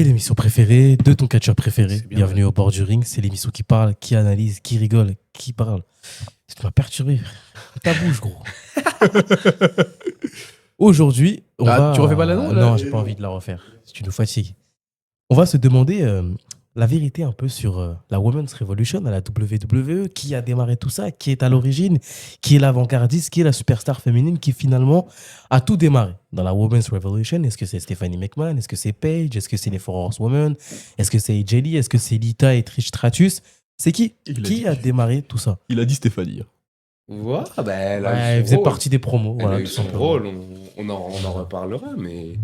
C'est l'émission préférée de ton catcheur préféré. C'est bien Bienvenue au bord du ring. C'est l'émission qui parle, qui analyse, qui rigole, qui parle. Tu m'as perturbé. Ta bouche, gros. Aujourd'hui, on va... Tu refais pas l'annonce, là Non, j'ai pas envie de la refaire. Tu nous fatigues. On va se demander la vérité un peu sur la Women's Revolution à la WWE. Qui a démarré tout ça? Qui est à l'origine? Qui est l'avant-gardiste? Qui est la superstar féminine qui finalement a tout démarré dans la Women's Revolution? Est-ce que c'est Stephanie McMahon? Est-ce que c'est Paige? Est-ce que c'est les Four Horsewomen? Est-ce que c'est AJ Lee? Est-ce que c'est Lita et Trish Stratus? C'est qui? Qui a démarré tout ça? Il a dit Stéphanie. Ouais, bah, elle a Ouais, eu il son faisait rôle. partie des promos. Elle Voilà, a eu tout son simplement. rôle, on en reparlera, mais...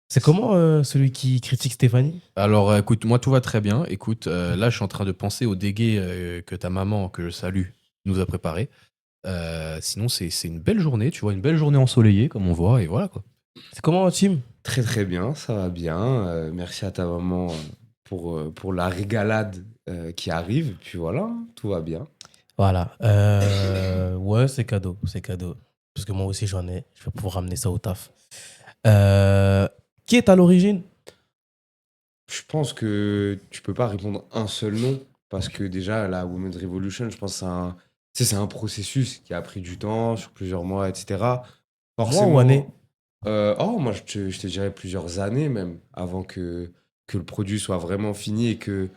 C'est comment celui qui critique Stéphanie? Alors, écoute, moi, tout va très bien. Écoute, là, je suis en train de penser au déguet que ta maman, que je salue, nous a préparé. Sinon, c'est une belle journée, tu vois, une belle journée ensoleillée, comme on voit, et voilà, quoi. C'est comment, Tim? Très très bien, ça va bien. Merci à ta maman pour la régalade qui arrive. Puis voilà, tout va bien. Voilà. Ouais, c'est cadeau. C'est cadeau. Parce que moi aussi, j'en ai. Je vais pouvoir ramener ça au taf. Qui est à l'origine? Je pense que tu peux pas répondre un seul nom, parce que déjà, la Women's Revolution, je pense que c'est un processus qui a pris du temps, sur plusieurs mois, etc. Mois ou année? Moi, je te dirais plusieurs années même, avant que le produit soit vraiment fini et que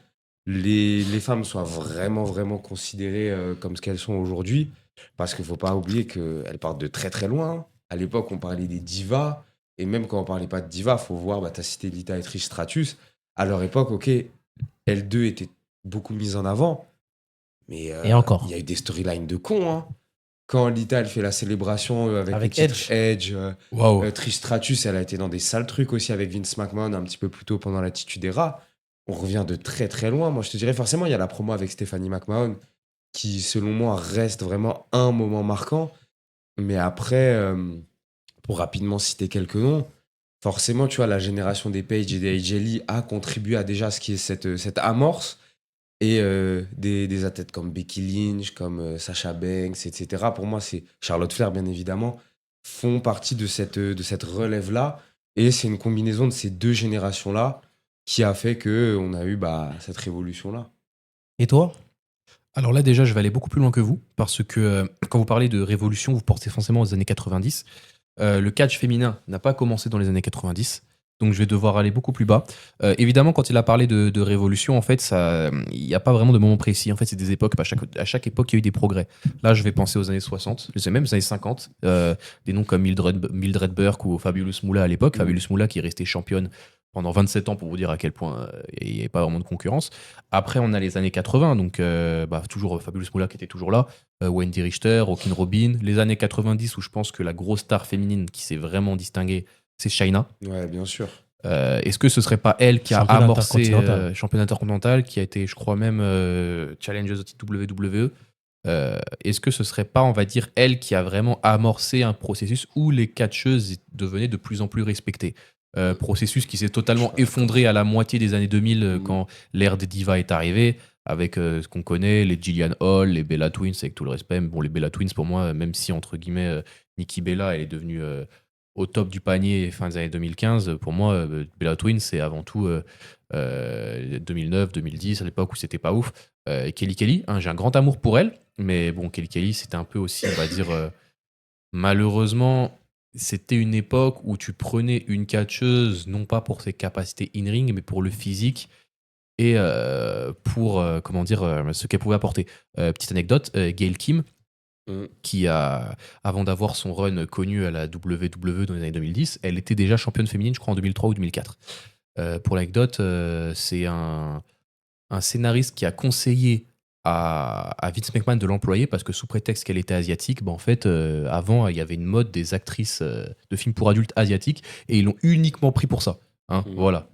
les femmes soient vraiment, vraiment considérées comme ce qu'elles sont aujourd'hui. Parce qu'il ne faut pas oublier qu'elles partent de très, très loin, hein. À l'époque, on parlait des divas. Et même quand on parlait pas de divas, il faut voir, bah, tu as cité Lita et Trish Stratus. À leur époque, ok, elles deux étaient beaucoup mises en avant. Mais Et encore. il y a eu des storylines de cons, hein. Quand Lita, elle fait la célébration avec le titre Edge, Waouh. Trish Stratus, elle a été dans des sales trucs aussi avec Vince McMahon un petit peu plus tôt pendant l'Attitude Era. On revient de très très loin. Moi, je te dirais forcément, il y a la promo avec Stephanie McMahon qui, selon moi, reste vraiment un moment marquant. Mais après, pour rapidement citer quelques noms, forcément, tu vois, la génération des Paige et des AJ Lee a contribué à déjà ce qui est cette amorce. Et des athlètes comme Becky Lynch, comme Sasha Banks, etc. Pour moi, c'est Charlotte Flair, bien évidemment, font partie de cette relève-là. Et c'est une combinaison de ces deux générations-là qui a fait qu'on a eu cette révolution-là. Et toi? Alors là, déjà, je vais aller beaucoup plus loin que vous, parce que quand vous parlez de révolution, vous pensez forcément aux années 90. Le catch féminin n'a pas commencé dans les années 90. Donc je vais devoir aller beaucoup plus bas. Évidemment, quand il a parlé de révolution, en fait, il n'y a pas vraiment de moment précis. En fait, c'est des époques. À chaque époque, il y a eu des progrès. Là, je vais penser aux années 60, même aux années 50. Des noms comme Mildred Burke ou Fabulous Moolah à l'époque. Fabulous Moolah qui est restée championne pendant 27 ans pour vous dire à quel point il n'y avait pas vraiment de concurrence. Après, on a les années 80, donc toujours Fabulous Moolah qui était toujours là. Wendy Richter, Rockin' Robin. Les années 90 où je pense que la grosse star féminine qui s'est vraiment distinguée, c'est Chyna. Ouais, bien sûr. Est-ce que ce serait pas elle qui a Championne amorcé intercontinentale. championnat intercontinental, qui a été, je crois même, challengeuse au titre WWE? Est-ce que ce serait pas, on va dire, elle qui a vraiment amorcé un processus où les catcheuses devenaient de plus en plus respectées? Processus qui s'est totalement effondré à la moitié des années 2000 quand l'ère des divas est arrivée, avec ce qu'on connaît, les Jillian Hall, les Bella Twins, avec tout le respect. Bon, les Bella Twins, pour moi, même si, entre guillemets, Nikki Bella, elle est devenue au top du panier fin des années 2015, pour moi, Bella Twins, c'est avant tout 2009, 2010, à l'époque où c'était pas ouf. Et Kelly, hein, j'ai un grand amour pour elle, mais bon, Kelly, c'était un peu aussi, on va dire, malheureusement, c'était une époque où tu prenais une catcheuse, non pas pour ses capacités in-ring, mais pour le physique et pour, comment dire, ce qu'elle pouvait apporter. Petite anecdote, Gail Kim, qui a, avant d'avoir son run connu à la WWE dans les années 2010, elle était déjà championne féminine, je crois, en 2003 ou 2004. Pour l'anecdote, c'est un scénariste qui a conseillé à Vince McMahon de l'employer parce que sous prétexte qu'elle était asiatique, en fait, avant, il y avait une mode des actrices de films pour adultes asiatiques et ils l'ont uniquement pris pour ça. Hein, voilà.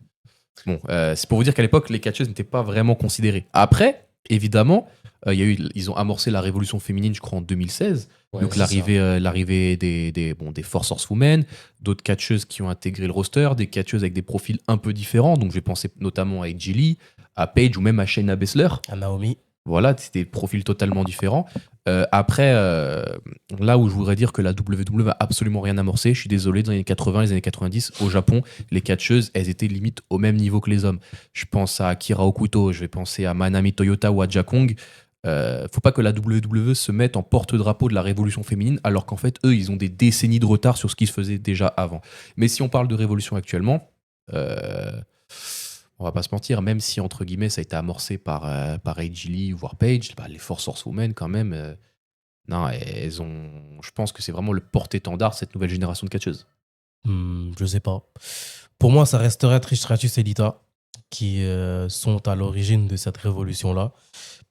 Bon, c'est pour vous dire qu'à l'époque, les catcheuses n'étaient pas vraiment considérées. Après, évidemment, ils ont amorcé la révolution féminine, je crois, en 2016. Ouais, donc c'est l'arrivée des Force Horsewomen, d'autres catcheuses qui ont intégré le roster, des catcheuses avec des profils un peu différents. Donc je vais penser notamment à AJ Lee, à Paige ou même à Shayna Baszler. À Naomi. Voilà, c'était des profils totalement différents. Après, là où je voudrais dire que la WWE a absolument rien amorcé, je suis désolé, dans les années 80, les années 90, au Japon, les catcheuses, elles étaient limite au même niveau que les hommes. Je pense à Akira Okuto, je vais penser à Manami Toyota ou à Jakong. Faut pas que la WWE se mette en porte-drapeau de la révolution féminine, alors qu'en fait, eux, ils ont des décennies de retard sur ce qui se faisait déjà avant. Mais si on parle de révolution actuellement, on va pas se mentir, même si entre guillemets ça a été amorcé par AJ Lee voire Page, bah, les Force Horsewomen quand même, non, elles ont. Je pense que c'est vraiment le porte-étendard de cette nouvelle génération de catcheuses. Je sais pas. Pour moi, ça resterait Trish Stratus et Lita qui sont à l'origine de cette révolution-là.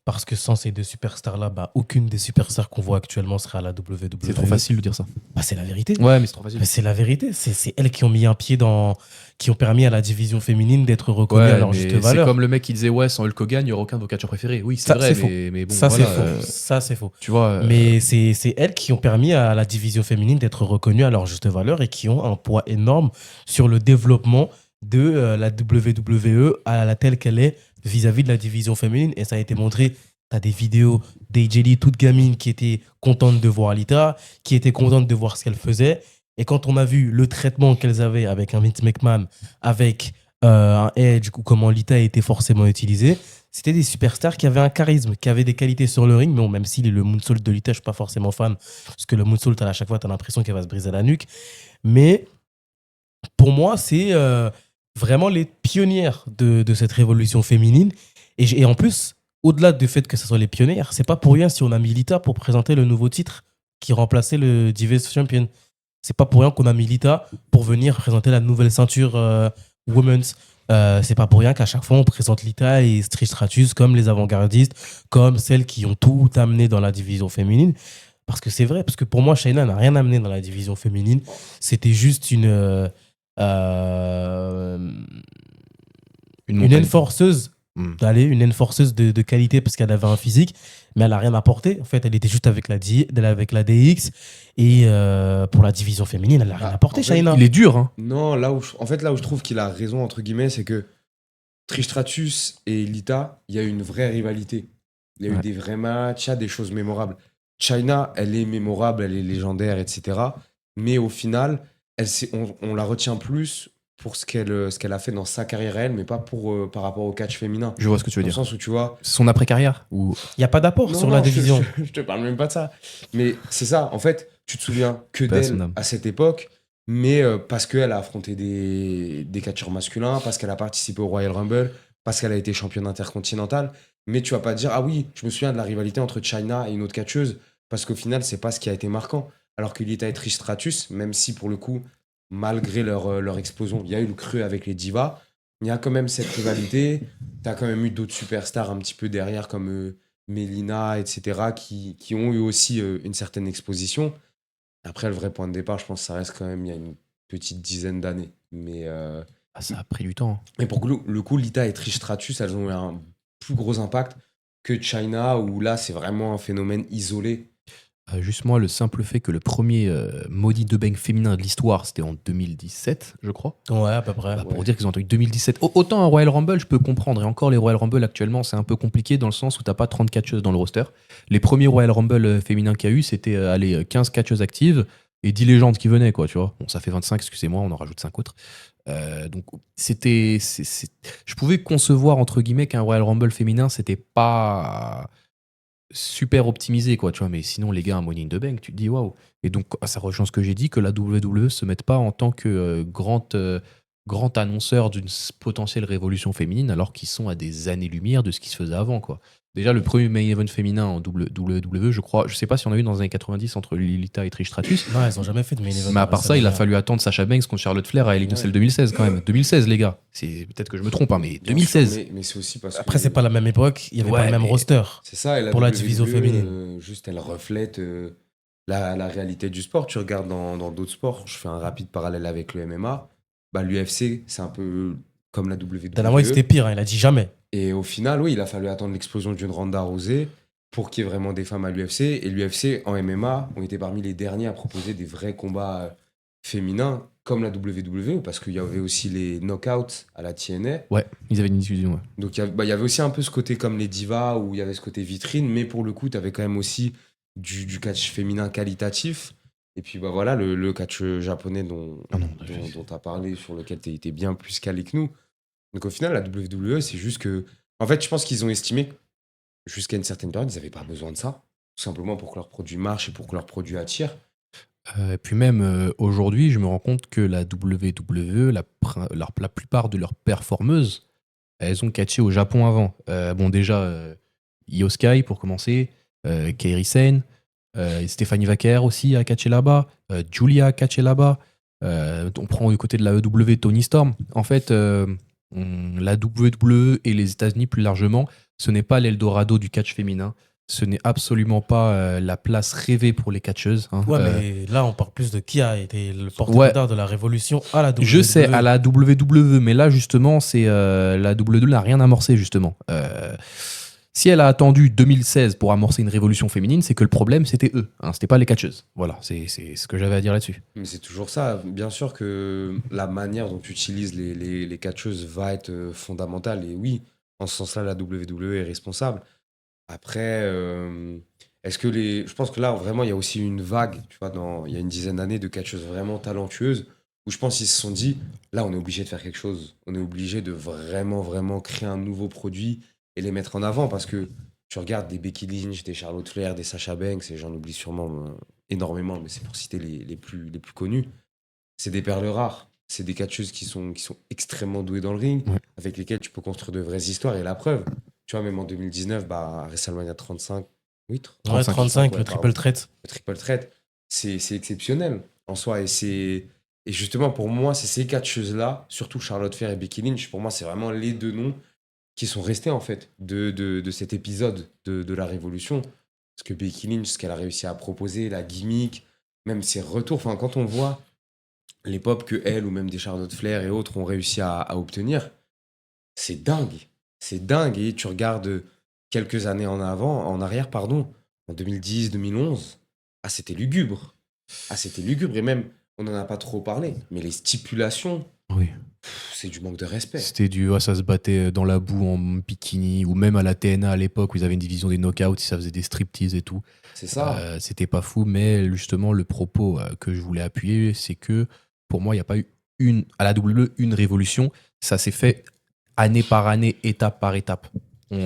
Parce que sans ces deux superstars-là, bah, aucune des superstars qu'on voit actuellement serait à la WWE. C'est trop facile de dire ça. Bah, c'est la vérité. Ouais, mais c'est trop facile. Mais c'est la vérité. C'est elles qui ont mis un pied dans. Qui ont permis à la division féminine d'être reconnue à leur mais juste c'est valeur. comme le mec qui disait ouais, sans Hulk Hogan, il n'y aurait aucun de vos catcheurs préférés. Oui, c'est Ça, vrai, c'est faux. mais bon, Ça, voilà, c'est faux. Ça, c'est faux. tu vois. Mais c'est elles qui ont permis à la division féminine d'être reconnue à leur juste valeur et qui ont un poids énorme sur le développement de la WWE à la telle qu'elle est vis-à-vis de la division féminine. Et ça a été montré. Tu as des vidéos d'AJ Lee, toute gamine, qui était contente de voir Lita, qui était contente de voir ce qu'elle faisait. Et quand on a vu le traitement qu'elles avaient avec un Vince McMahon, avec un Edge, ou comment Lita était forcément utilisée, c'était des superstars qui avaient un charisme, qui avaient des qualités sur le ring. Mais bon, même si le moonsault de Lita, je ne suis pas forcément fan, parce que le moonsault, à chaque fois, tu as l'impression qu'elle va se briser la nuque. Mais pour moi, c'est vraiment les pionnières de cette révolution féminine. Et en plus, au-delà du fait que ce soit les pionnières, c'est pas pour rien si on a mis Lita pour présenter le nouveau titre qui remplaçait le Divas Champion. C'est pas pour rien qu'on a mis Lita pour venir présenter la nouvelle ceinture Women's. C'est pas pour rien qu'à chaque fois on présente Lita et Trish Stratus comme les avant-gardistes, comme celles qui ont tout amené dans la division féminine. Parce que c'est vrai, parce que pour moi, Shayna n'a rien amené dans la division féminine. C'était juste une montagne. enforceuse. Une enforceuse de qualité parce qu'elle avait un physique, mais elle n'a rien apporté. En fait, elle était juste avec la DX et pour la division féminine, elle n'a rien apporté, en fait, Shayna. Il est dur, hein. Non, là où je trouve qu'il a raison, entre guillemets, c'est que Trish Stratus et Lita, il y a eu une vraie rivalité. Il y a eu des vrais matchs, il y a des choses mémorables. Chyna, elle est mémorable, elle est légendaire, etc. Mais au final, on la retient plus pour ce qu'elle a fait dans sa carrière, elle, mais pas par rapport au catch féminin. Je vois ce que tu veux Dans le dire. sens où, tu vois... Son après-carrière ou... Il n'y a pas d'apport sur la division. Je te parle même pas de ça. Mais c'est ça, en fait, tu te souviens que Paix à son d'elle âme. à cette époque, mais parce qu'elle a affronté des catcheurs masculins, parce qu'elle a participé au Royal Rumble, parce qu'elle a été championne intercontinentale. Mais tu vas pas dire, ah oui, je me souviens de la rivalité entre Chyna et une autre catcheuse, parce qu'au final, c'est pas ce qui a été marquant. Alors que Lita et Trish Stratus, même si pour le coup, malgré leur explosion, il y a eu le creux avec les divas, il y a quand même cette rivalité. Tu as quand même eu d'autres superstars un petit peu derrière, comme Melina, etc., qui ont eu aussi une certaine exposition. Après, le vrai point de départ, je pense que ça reste quand même il y a une petite dizaine d'années. Mais ça a pris du temps. et pour le coup, Lita et Trish Stratus, elles ont eu un plus gros impact que Chyna, où là, c'est vraiment un phénomène isolé. Juste moi, le simple fait que le premier Money de Bank féminin de l'histoire, c'était en 2017, je crois. Ouais, à peu près. Bah, pour dire qu'ils ont entendu 2017. Autant un Royal Rumble, je peux comprendre. Et encore, les Royal Rumble actuellement, c'est un peu compliqué dans le sens où t'as pas 30 catcheuses dans le roster. Les premiers Royal Rumble féminins qu'il y a eu, c'était 15 catcheuses actives et 10 légendes qui venaient, quoi, tu vois. Bon, ça fait 25, excusez-moi, on en rajoute 5 autres. Donc, je pouvais concevoir, entre guillemets, qu'un Royal Rumble féminin, c'était pas super optimisé, quoi, tu vois. Mais sinon, les gars, un Money in the Bank, tu te dis waouh. Et donc, ça rejoint ce que j'ai dit, que la WWE se mette pas en tant que grand annonceur d'une potentielle révolution féminine, alors qu'ils sont à des années-lumière de ce qui se faisait avant, quoi. Déjà, le premier main event féminin en WWE, je crois, je sais pas si on a eu dans les années 90 entre Lita et Trish Stratus. Non, elles n'ont jamais fait de main event. Mais à part ça, il a fallu attendre Sasha Banks contre Charlotte Flair à Hell in a Cell 2016 quand même. 2016, les gars. C'est peut-être que je me trompe, hein, mais 2016. Mais c'est aussi parce Après, que... c'est pas la même époque, il n'y avait Ouais, pas le même mais- roster. C'est ça, et pour la WWE, division féminine. Juste, elle reflète la réalité du sport. Tu regardes dans d'autres sports, je fais un rapide parallèle avec le MMA. Bah, l'UFC, c'est un peu comme la WWE. Dana White, c'était pire, hein, il a dit jamais. Et au final, oui, il a fallu attendre l'explosion d'une Ronda Rousey pour qu'il y ait vraiment des femmes à l'UFC. Et l'UFC, en MMA, ont été parmi les derniers à proposer des vrais combats féminins. comme la WWE, parce qu'il y avait aussi les knockouts à la TNA. Ouais, ils avaient une discussion. Ouais. Donc il y avait aussi un peu ce côté comme les divas, où il y avait ce côté vitrine, mais pour le coup, tu avais quand même aussi du catch féminin qualitatif. Et puis voilà, le catch japonais dont tu as parlé, sur lequel tu étais bien plus calé que nous. Donc au final, la WWE, c'est juste que... En fait, je pense qu'ils ont estimé jusqu'à une certaine période, ils n'avaient pas besoin de ça. Tout simplement pour que leurs produits marchent et pour que leurs produits attirent. Et puis même aujourd'hui, je me rends compte que la WWE, la plupart de leurs performeuses, elles ont catché au Japon avant. Bon, déjà, Io Sky pour commencer, Kairi Sane, Stéphanie Vaquer aussi a catché là-bas, Julia a catché là-bas. On prend du côté de la EW Tony Storm. En fait, la WWE et les États-Unis plus largement, ce n'est pas l'Eldorado du catch féminin. Ce n'est absolument pas la place rêvée pour les catcheuses. Hein. Ouais, mais là, on parle plus de qui a été le porte-étendard de la révolution à la WWE. Je sais, à la WWE, mais là, justement, c'est la WWE n'a rien amorcé, justement. Si elle a attendu 2016 pour amorcer une révolution féminine, c'est que le problème, c'était eux. Hein, c'était pas les catcheuses. Voilà, c'est ce que j'avais à dire là-dessus. Mais c'est toujours ça. Bien sûr que la manière dont tu utilises les catcheuses va être fondamentale. Et oui, en ce sens-là, la WWE est responsable. Après, est-ce que je pense que là, vraiment, il y a aussi une vague, tu vois, il y a une dizaine d'années de catcheuses vraiment talentueuses, où je pense qu'ils se sont dit, là, on est obligé de faire quelque chose. On est obligé de vraiment, vraiment créer un nouveau produit et les mettre en avant, parce que tu regardes des Becky Lynch, des Charlotte Flair, des Sasha Banks, et j'en oublie sûrement énormément, mais c'est pour citer les plus connus. C'est des perles rares. C'est des catcheuses qui sont extrêmement douées dans le ring, Ouais. avec lesquelles tu peux construire de vraies histoires. Et la preuve, tu vois, même en 2019, à WrestleMania 35, oui, Ouais, 35, le triple threat. le triple threat, c'est exceptionnel en soi. Et justement, pour moi, c'est ces catcheuses-là, surtout Charlotte Flair et Becky Lynch, pour moi, c'est vraiment les deux noms qui sont restés, en fait, de cet épisode de la Révolution. Parce que Becky Lynch, ce qu'elle a réussi à proposer, la gimmick, même ses retours, enfin, quand on voit les pop que elle ou même des Charlotte Flair et autres ont réussi à obtenir, c'est dingue. C'est dingue. Et tu regardes quelques années en arrière, pardon, en 2010, 2011, c'était lugubre. C'était lugubre. Et même, on n'en a pas trop parlé, mais les stipulations, Oui. c'est du manque de respect. C'était ça se battait dans la boue en bikini, ou même à la TNA à l'époque où ils avaient une division des knockouts, ça faisait des striptease et tout. C'est ça. C'était pas fou, mais justement, le propos que je voulais appuyer, c'est que pour moi, il n'y a pas eu à la WWE une révolution. Ça s'est fait année par année, étape par étape.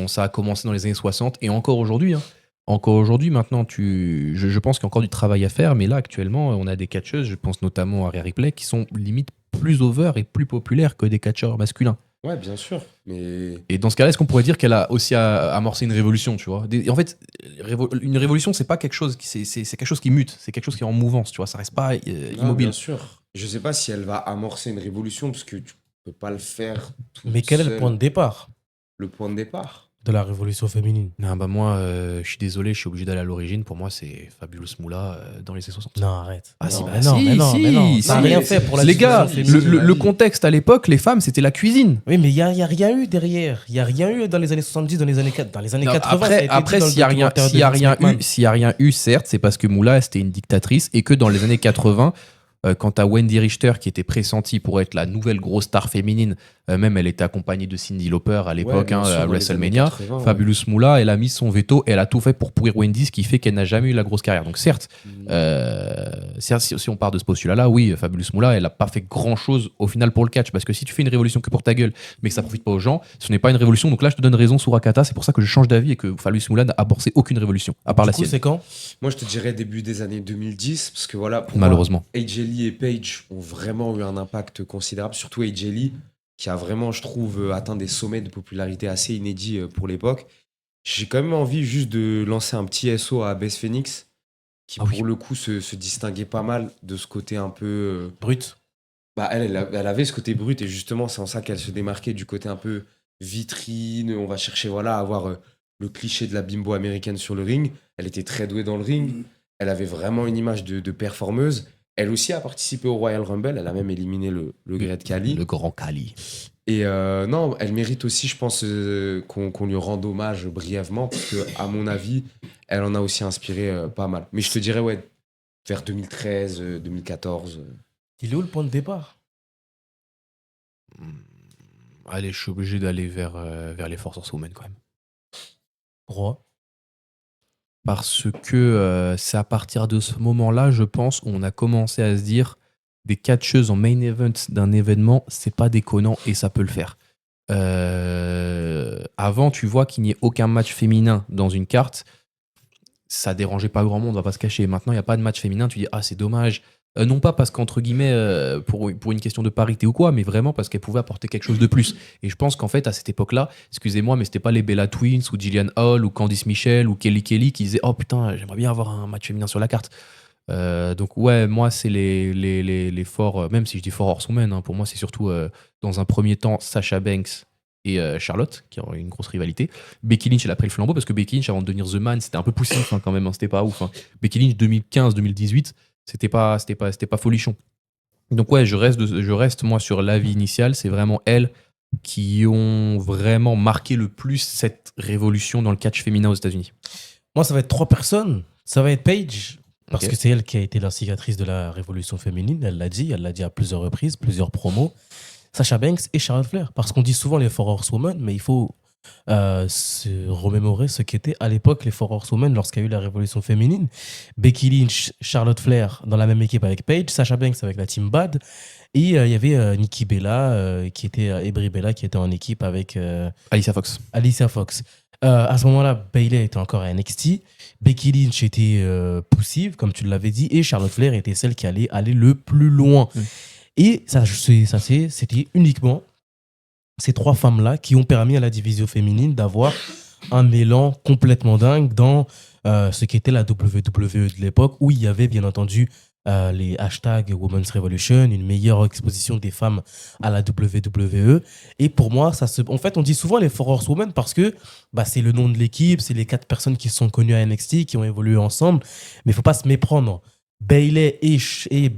Ça a commencé dans les années 60 et encore aujourd'hui. Hein. Encore aujourd'hui, maintenant, je pense qu'il y a encore du travail à faire, mais là, actuellement, on a des catcheuses, je pense notamment à Rhea Ripley, qui sont limite plus over et plus populaires que des catcheurs masculins. Ouais, bien sûr. Mais Et dans ce cas-là, est-ce qu'on pourrait dire qu'elle a aussi amorcé une révolution, tu vois En fait, une révolution, c'est pas quelque chose c'est quelque chose qui mute, c'est quelque chose qui est en mouvance, tu vois. Ça reste pas non, immobile. bien sûr. Je sais pas si elle va amorcer une révolution, parce que tu peux pas le faire tout Mais quel est le seul. point de départ Le point de départ. de la révolution féminine? Non, bah moi, je suis désolé, je suis obligé d'aller à l'origine. Pour moi, c'est Fabulous Moolah dans les années 60. Non, arrête. Ah, Non, si, mais bah non, si, mais non, si, mais non. Ça n'a si. rien fait pour la Les gars, division féminine. le contexte à l'époque, les femmes, c'était la cuisine. Oui, mais il y a rien eu derrière. Il y a rien eu dans les années 70, dans les années 80. Ça a été Après, dit dans s'il n'y a le rien, documentaire s'il y a de Vince rien McMahon. eu, s'il y a rien eu, certes, c'est parce que Moolah, c'était une dictatrice et que dans les années 80, quant à Wendy Richter, qui était pressentie pour être la nouvelle grosse star féminine, même elle était accompagnée de Cyndi Lauper à l'époque, bien sûr, à dans les WrestleMania. années 80, ouais. Fabulous Moolah, elle a mis son veto, elle a tout fait pour pourrir Wendy, ce qui fait qu'elle n'a jamais eu la grosse carrière. Donc certes, si on part de ce postulat-là, oui, Fabulous Moolah, elle n'a pas fait grand-chose au final pour le catch, parce que si tu fais une révolution que pour ta gueule, mais que ça profite pas aux gens, ce n'est pas une révolution. Donc là, je te donne raison, Surakata, c'est pour ça que je change d'avis et que Fabulous Moolah n'a amorcé aucune révolution, à part Du la coup, sienne, c'est quand? Moi, je te dirais début des années 2010, parce que voilà, pour malheureusement. moi, AJ Lee et Paige ont vraiment eu un impact considérable, surtout AJ Lee, qui a vraiment, je trouve, atteint des sommets de popularité assez inédits pour l'époque. J'ai quand même envie juste de lancer un petit SO à Beth Phoenix, qui pour le coup se distinguait pas mal de ce côté un peu... Brut. elle avait ce côté brut, et justement, c'est en ça qu'elle se démarquait du côté un peu vitrine. On va chercher à avoir le cliché de la bimbo américaine sur le ring. Elle était très douée dans le ring. Elle avait vraiment une image de performeuse. Elle aussi a participé au Royal Rumble. Elle a même éliminé le Great Khali. Le grand Khali. Et non, elle mérite aussi, je pense, qu'on lui rende hommage brièvement, parce que, à mon avis, elle en a aussi inspiré pas mal. Mais je te dirais, ouais, vers 2013, 2014. Il est où le point de départ? Allez, je suis obligé d'aller vers les Force Horsewomen quand même. Pourquoi? Parce que c'est à partir de ce moment-là, je pense, où on a commencé à se dire des catcheuses en main event d'un événement, c'est pas déconnant et ça peut le faire. Avant, tu vois qu'il n'y ait aucun match féminin dans une carte, ça dérangeait pas grand monde, on va pas se cacher. Maintenant, il n'y a pas de match féminin, tu dis ah, c'est dommage. Non pas parce qu'entre guillemets, pour une question de parité ou quoi, mais vraiment parce qu'elle pouvait apporter quelque chose de plus. Et je pense qu'en fait, à cette époque-là, excusez-moi, mais c'était pas les Bella Twins ou Gillian Hall ou Candice Michel ou Kelly Kelly qui disaient oh putain, j'aimerais bien avoir un match féminin sur la carte. Donc ouais, moi c'est les forts, même si je dis Four Horsewomen, hein, pour moi c'est surtout dans un premier temps Sasha Banks et Charlotte qui ont une grosse rivalité. Becky Lynch elle a pris le flambeau parce que Becky Lynch avant de devenir The Man c'était un peu poussif hein, quand même, hein, c'était pas ouf. Hein. Becky Lynch 2015-2018 c'était pas folichon. Donc ouais, je reste moi sur l'avis initial, c'est vraiment elles qui ont vraiment marqué le plus cette révolution dans le catch féminin aux États-Unis. Moi, ça va être 3 personnes. Ça va être Paige, parce Ok. que c'est elle qui a été l'instigatrice de la révolution féminine. Elle l'a dit à plusieurs reprises, plusieurs promos. Sasha Banks et Charlotte Flair. Parce qu'on dit souvent les Four Horsewomen, mais il faut se remémorer ce qu'étaient à l'époque les Four Horsewomen lorsqu'il y a eu la révolution féminine. Becky Lynch, Charlotte Flair dans la même équipe avec Paige, Sasha Banks avec la team Bad. Et il y avait Nikki Bella, et Brie Bella qui était en équipe avec Alicia Fox. Alicia Fox. À ce moment-là, Bayley était encore à NXT. Becky Lynch était poussive, comme tu l'avais dit, et Charlotte Flair était celle qui allait aller le plus loin. Mm. Et c'était uniquement ces 3 femmes-là qui ont permis à la division féminine d'avoir un élan complètement dingue dans ce qu'était la WWE de l'époque, où il y avait bien entendu les hashtags Women's Revolution, une meilleure exposition des femmes à la WWE. Et pour moi, en fait, on dit souvent les Four Horsewomen parce que c'est le nom de l'équipe, c'est les 4 personnes qui sont connues à NXT, qui ont évolué ensemble. Mais il ne faut pas se méprendre. Bayley et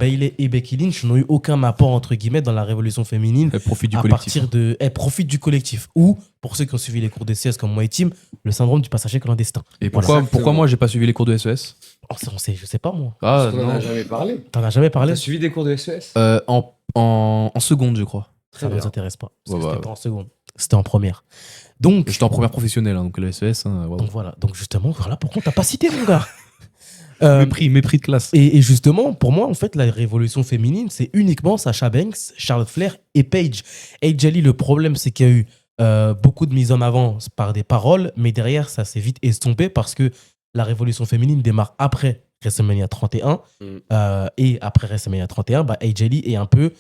Becky Lynch n'ont eu aucun apport entre guillemets dans la révolution féminine. Elle profite du à collectif. partir de, elles profitent du collectif. Ou pour ceux qui ont suivi les cours de CS comme moi et Tim, le syndrome du passager clandestin. Et Voilà. pourquoi moi j'ai pas suivi les cours de SES? Je sais pas moi. Ah Parce qu'on en a non. jamais parlé. T'en as jamais parlé? T'as suivi des cours de SES? En seconde, je crois. Ça ne bien. nous intéresse pas. Parce Ouais, que bah, c'était pas en seconde. C'était en première. Donc, J'étais en première professionnelle, hein, donc le SES. Hein, wow. donc voilà. Donc justement, voilà pourquoi on t'a pas cité, mon gars. Mépris de classe. Et justement, pour moi, en fait, la révolution féminine, c'est uniquement Sasha Banks, Charlotte Flair et Paige. AJ Lee, le problème, c'est qu'il y a eu beaucoup de mise en avant par des paroles, mais derrière, ça s'est vite estompé parce que la révolution féminine démarre après WrestleMania 31. Et après WrestleMania 31, AJ Lee est un peu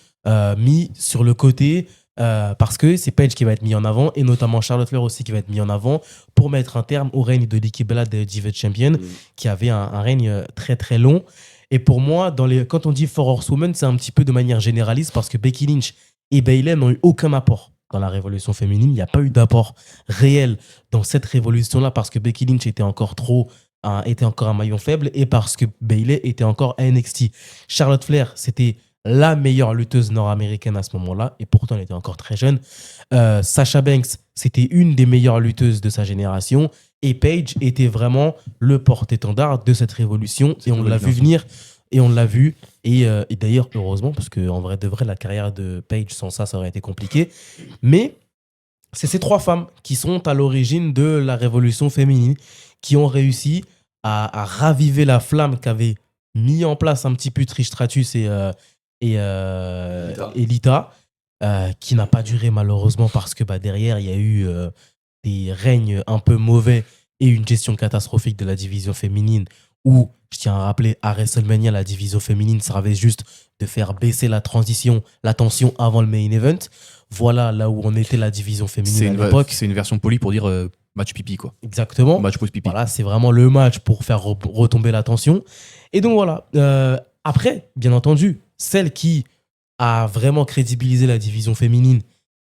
mis sur le côté parce que c'est Paige qui va être mis en avant et notamment Charlotte Flair aussi qui va être mis en avant pour mettre un terme au règne de Nikki Bella de Divas Champion qui avait un règne très très long. Et pour moi, quand on dit Four Horsewomen, c'est un petit peu de manière généraliste parce que Becky Lynch et Bayley n'ont eu aucun apport dans la révolution féminine. Il n'y a pas eu d'apport réel dans cette révolution-là parce que Becky Lynch était encore un maillon faible et parce que Bayley était encore à NXT. Charlotte Flair, c'était la meilleure lutteuse nord-américaine à ce moment-là et pourtant elle était encore très jeune. Sasha Banks, c'était une des meilleures lutteuses de sa génération et Paige était vraiment le porte-étendard de cette révolution et on l'a vu venir et on l'a vu et d'ailleurs heureusement parce qu'en vrai de vrai la carrière de Paige sans ça aurait été compliqué, mais c'est ces 3 femmes qui sont à l'origine de la révolution féminine qui ont réussi à raviver la flamme qu'avaient mis en place un petit peu Trish Stratus et Lita, qui n'a pas duré malheureusement parce que derrière il y a eu des règnes un peu mauvais et une gestion catastrophique de la division féminine où, je tiens à rappeler, à WrestleMania, la division féminine servait juste de faire baisser la tension avant le main event. Voilà là où on était la division féminine à l'époque. C'est une version polie pour dire match pipi, quoi. Exactement. Match pause pipi. Voilà, c'est vraiment le match pour faire retomber la tension. Et donc voilà. Après, bien entendu, celle qui a vraiment crédibilisé la division féminine,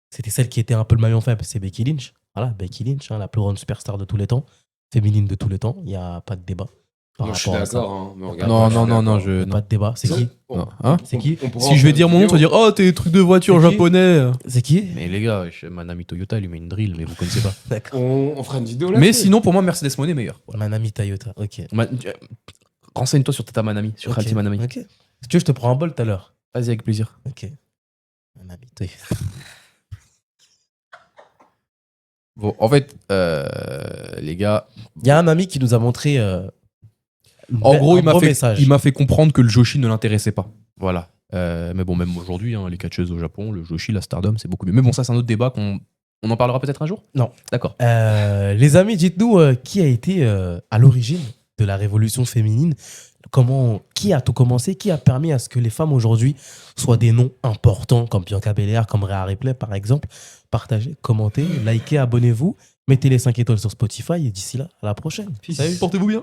c'était celle qui était un peu le maillon faible, c'est Becky Lynch. Voilà, Becky Lynch, la plus grande superstar de tous les temps, féminine de tous les temps. Il n'y a pas de débat. Moi, je suis d'accord. Hein, mais regarde, Non, moi, je suis non, d'accord. Pas de débat. C'est qui Non, hein C'est qui Si je vais dire mon nom, tu vas dire oh, t'es des trucs de voiture C'est qui japonais. C'est qui Mais les gars, Manami Toyota lui met une drill, mais vous connaissez pas. D'accord. On fera une vidéo là. Mais sinon, pour moi, Mercedes Moné est meilleur. Manami Toyota, ok. Renseigne-toi sur Tata Manami, sur Ok. Khalti Manami. Ok. Si tu veux, je te prends un bol tout à l'heure. Vas-y, avec plaisir. Ok. Un habitué. Bon, en fait, les gars, Il y a un ami qui nous a montré. en gros, un gros message. il m'a fait comprendre que le Joshi ne l'intéressait pas. Voilà. Mais bon, même aujourd'hui, hein, les catcheuses au Japon, le Joshi, la Stardom, c'est beaucoup mieux. Mais bon, ça, c'est un autre débat on en parlera peut-être un jour. Non. D'accord. Les amis, dites-nous qui a été à l'origine de la révolution féminine. Qui a tout commencé? Qui a permis à ce que les femmes aujourd'hui soient des noms importants comme Bianca Belair, comme Rhea Ripley par exemple? Partagez, commentez, likez, abonnez-vous, mettez les 5 étoiles sur Spotify et d'ici là, à la prochaine. Peace. Salut. Portez-vous bien.